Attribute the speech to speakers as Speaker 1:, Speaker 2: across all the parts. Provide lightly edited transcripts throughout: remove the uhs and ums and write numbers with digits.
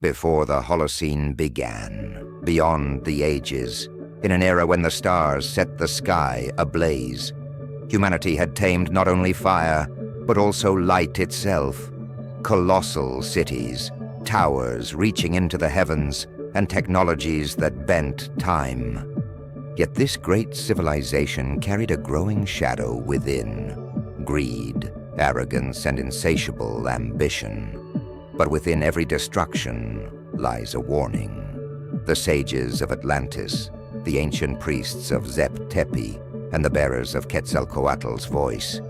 Speaker 1: before the Holocene began, beyond the ages, in an era when the stars set the sky ablaze. Humanity had tamed not only fire, but also light itself. Colossal cities, towers reaching into the heavens, and technologies that bent time. Yet this great civilization carried a growing shadow within: greed, arrogance, and insatiable ambition. But within every destruction lies a warning. The sages of Atlantis, the ancient priests of Göbekli Tepe, and the bearers of Quetzalcoatl's voice.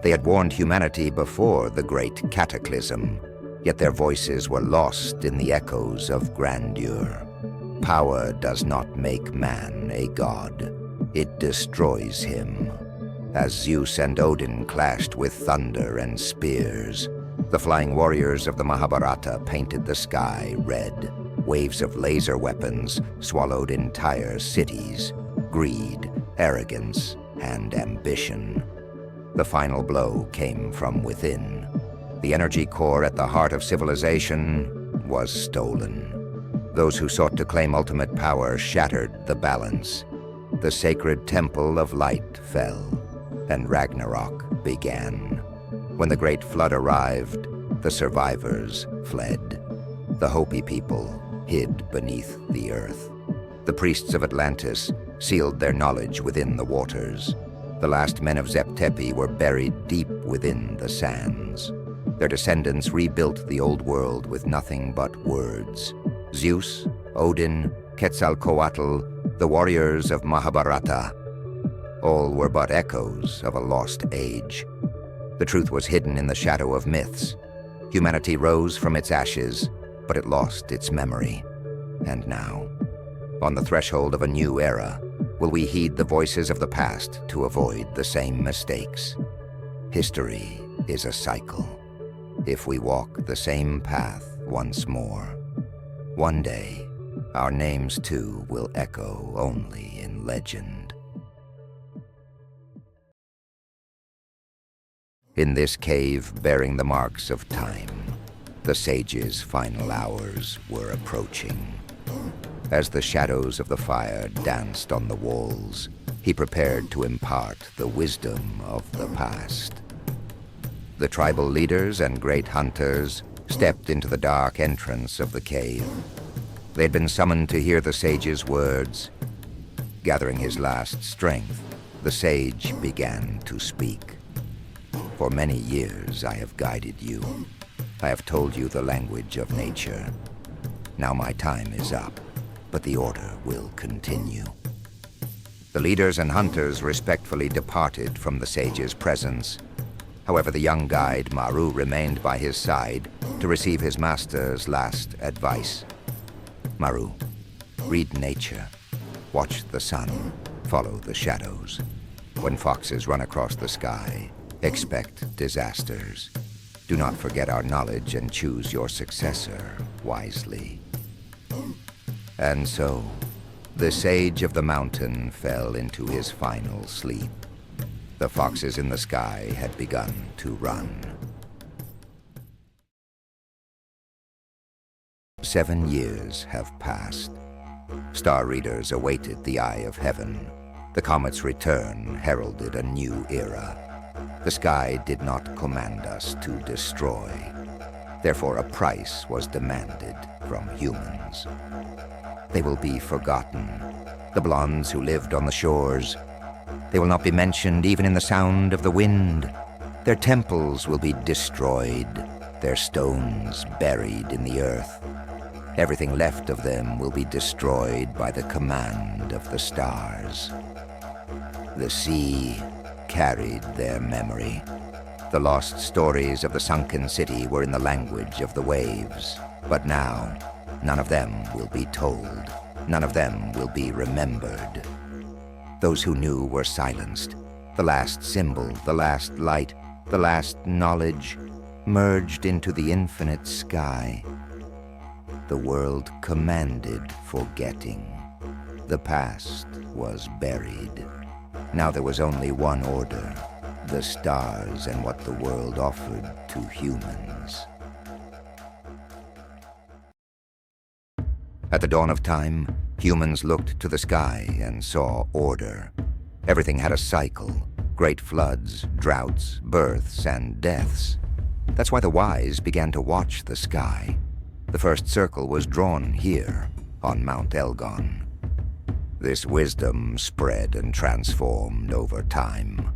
Speaker 1: They had warned humanity before the great cataclysm, yet their voices were lost in the echoes of grandeur. Power does not make man a god. It destroys him. As Zeus and Odin clashed with thunder and spears, the flying warriors of the Mahabharata painted the sky red. Waves of laser weapons swallowed entire cities. Greed, arrogance, and ambition. The final blow came from within. The energy core at the heart of civilization was stolen. Those who sought to claim ultimate power shattered the balance. The sacred temple of light fell, and Ragnarok began. When the great flood arrived, the survivors fled. The Hopi people hid beneath the earth. The priests of Atlantis sealed their knowledge within the waters. The last men of Göbekli Tepe were buried deep within the sands. Their descendants rebuilt the old world with nothing but words. Zeus, Odin, Quetzalcoatl, the warriors of Mahabharata. All were but echoes of a lost age. The truth was hidden in the shadow of myths. Humanity rose from its ashes, but it lost its memory. And now, on the threshold of a new era, will we heed the voices of the past to avoid the same mistakes? History is a cycle. If we walk the same path once more, one day, our names too will echo only in legend. In this cave bearing the marks of time, the sage's final hours were approaching. As the shadows of the fire danced on the walls, he prepared to impart the wisdom of the past. The tribal leaders and great hunters stepped into the dark entrance of the cave. They had been summoned to hear the sage's words. Gathering his last strength, the sage began to speak. For many years I have guided you. I have told you the language of nature. Now my time is up, but the order will continue. The leaders and hunters respectfully departed from the sage's presence. However, the young guide, Maru, remained by his side to receive his master's last advice. Maru, read nature. Watch the sun. Follow the shadows. When foxes run across the sky, expect disasters. Do not forget our knowledge and choose your successor wisely. And so, the sage of the mountain fell into his final sleep. The foxes in the sky had begun to run. 7 years have passed. Star readers awaited the eye of heaven. The comet's return heralded a new era. The sky did not command us to destroy. Therefore, a price was demanded from humans. They will be forgotten. The blondes who lived on the shores. They will not be mentioned even in the sound of the wind. Their temples will be destroyed, their stones buried in the earth. Everything left of them will be destroyed by the command of the stars. The sea carried their memory. The lost stories of the sunken city were in the language of the waves. But now, none of them will be told. None of them will be remembered. Those who knew were silenced. The last symbol, the last light, the last knowledge merged into the infinite sky. The world commanded forgetting. The past was buried. Now there was only one order, the stars and what the world offered to humans. At the dawn of time, humans looked to the sky and saw order. Everything had a cycle: great floods, droughts, births, and deaths. That's why the wise began to watch the sky. The first circle was drawn here, on Mount Elgon. This wisdom spread and transformed over time.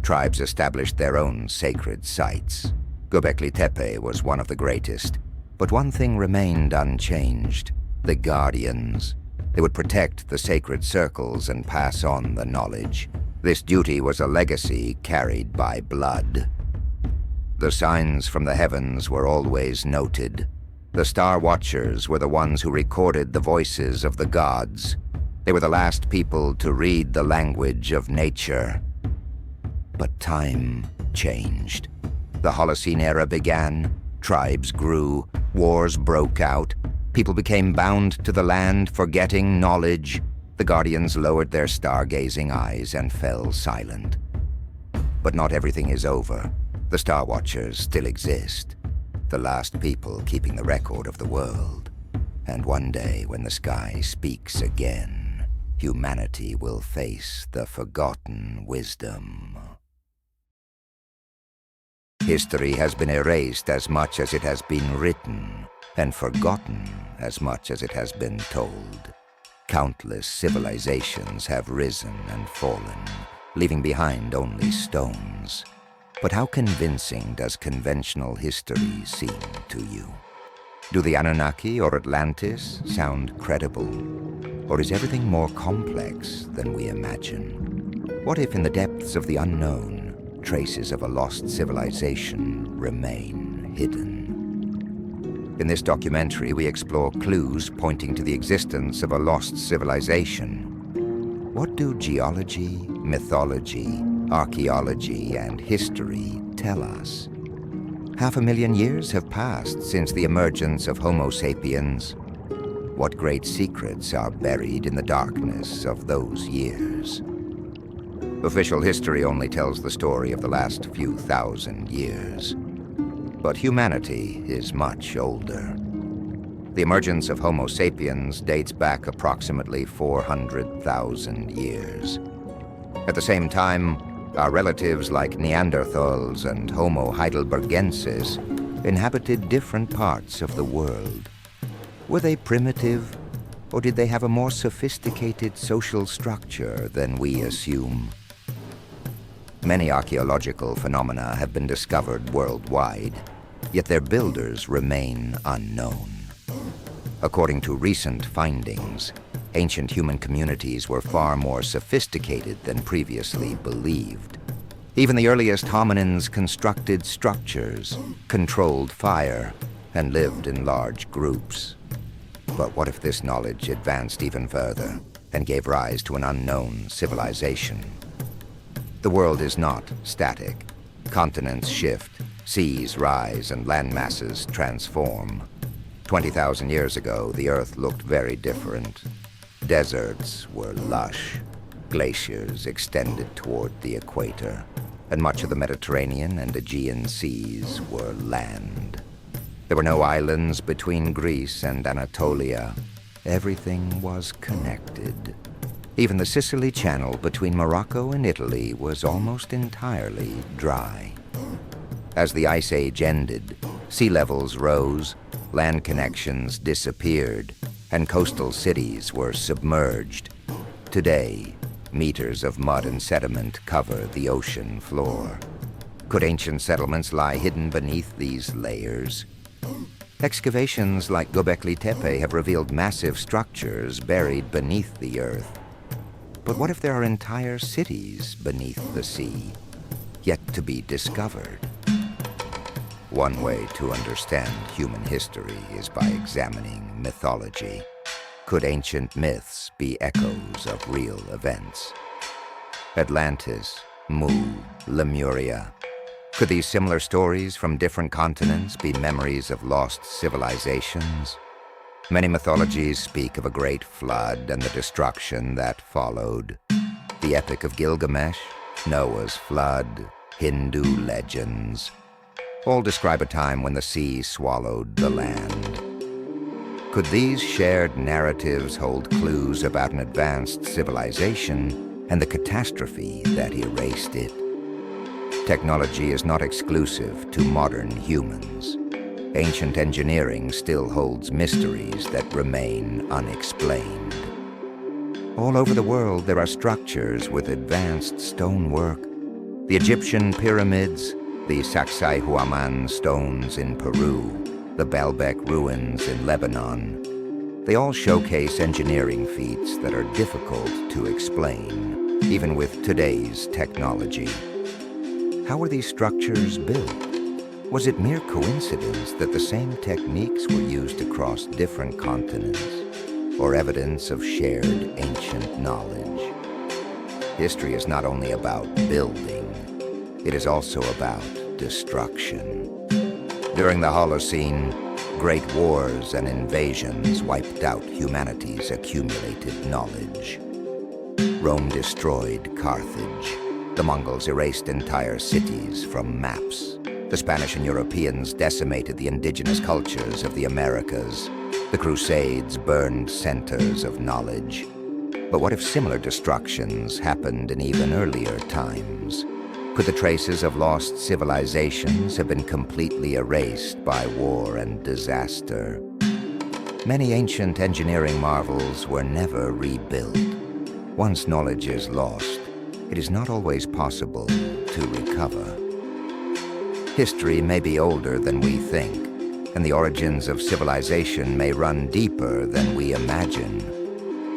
Speaker 1: Tribes established their own sacred sites. Göbekli Tepe was one of the greatest, but one thing remained unchanged: the guardians. They would protect the sacred circles and pass on the knowledge. This duty was a legacy carried by blood. The signs from the heavens were always noted. The Star Watchers were the ones who recorded the voices of the gods. They were the last people to read the language of nature. But time changed. The Holocene era began, tribes grew, wars broke out, people became bound to the land, forgetting knowledge. The Guardians lowered their stargazing eyes and fell silent. But not everything is over. The Star Watchers still exist, the last people keeping the record of the world. And one day, when the sky speaks again, humanity will face the forgotten wisdom. History has been erased as much as it has been written, and forgotten as much as it has been told. Countless civilizations have risen and fallen, leaving behind only stones. But how convincing does conventional history seem to you? Do the Anunnaki or Atlantis sound credible? Or is everything more complex than we imagine? What if in the depths of the unknown, traces of a lost civilization remain hidden? In this documentary, we explore clues pointing to the existence of a lost civilization. What do geology, mythology, archaeology, and history tell us? 500,000 years have passed since the emergence of Homo sapiens. What great secrets are buried in the darkness of those years? Official history only tells the story of the last few thousand years. But humanity is much older. The emergence of Homo sapiens dates back approximately 400,000 years. At the same time, our relatives like Neanderthals and Homo heidelbergensis inhabited different parts of the world. Were they primitive, or did they have a more sophisticated social structure than we assume? Many archaeological phenomena have been discovered worldwide, yet their builders remain unknown. According to recent findings, ancient human communities were far more sophisticated than previously believed. Even the earliest hominins constructed structures, controlled fire, and lived in large groups. But what if this knowledge advanced even further and gave rise to an unknown civilization? The world is not static. Continents shift, seas rise, and land masses transform. 20,000 years ago, the Earth looked very different. Deserts were lush, glaciers extended toward the equator, and much of the Mediterranean and Aegean seas were land. There were no islands between Greece and Anatolia. Everything was connected. Even the Sicily Channel between Morocco and Italy was almost entirely dry. As the Ice Age ended, sea levels rose, land connections disappeared, and coastal cities were submerged. Today, meters of mud and sediment cover the ocean floor. Could ancient settlements lie hidden beneath these layers? Excavations like Göbekli Tepe have revealed massive structures buried beneath the earth. But what if there are entire cities beneath the sea, yet to be discovered? One way to understand human history is by examining mythology. Could ancient myths be echoes of real events? Atlantis, Mu, Lemuria. Could these similar stories from different continents be memories of lost civilizations? Many mythologies speak of a great flood and the destruction that followed. The Epic of Gilgamesh, Noah's flood, Hindu legends, all describe a time when the sea swallowed the land. Could these shared narratives hold clues about an advanced civilization and the catastrophe that erased it? Technology is not exclusive to modern humans. Ancient engineering still holds mysteries that remain unexplained. All over the world, there are structures with advanced stonework. The Egyptian pyramids, the Sacsayhuaman stones in Peru, the Baalbek ruins in Lebanon. They all showcase engineering feats that are difficult to explain, even with today's technology. How were these structures built? Was it mere coincidence that the same techniques were used across different continents, or evidence of shared ancient knowledge? History is not only about building, it is also about destruction. During the Holocene, great wars and invasions wiped out humanity's accumulated knowledge. Rome destroyed Carthage. The Mongols erased entire cities from maps. The Spanish and Europeans decimated the indigenous cultures of the Americas. The Crusades burned centers of knowledge. But what if similar destructions happened in even earlier times? Could the traces of lost civilizations have been completely erased by war and disaster? Many ancient engineering marvels were never rebuilt. Once knowledge is lost, it is not always possible to recover. History may be older than we think, and the origins of civilization may run deeper than we imagine.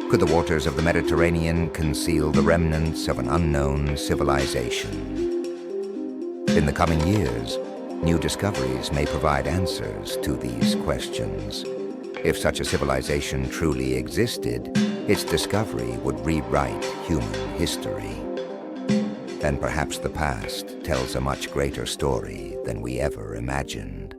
Speaker 1: Could the waters of the Mediterranean conceal the remnants of an unknown civilization? In the coming years, new discoveries may provide answers to these questions. If such a civilization truly existed, its discovery would rewrite human history. And perhaps the past tells a much greater story than we ever imagined.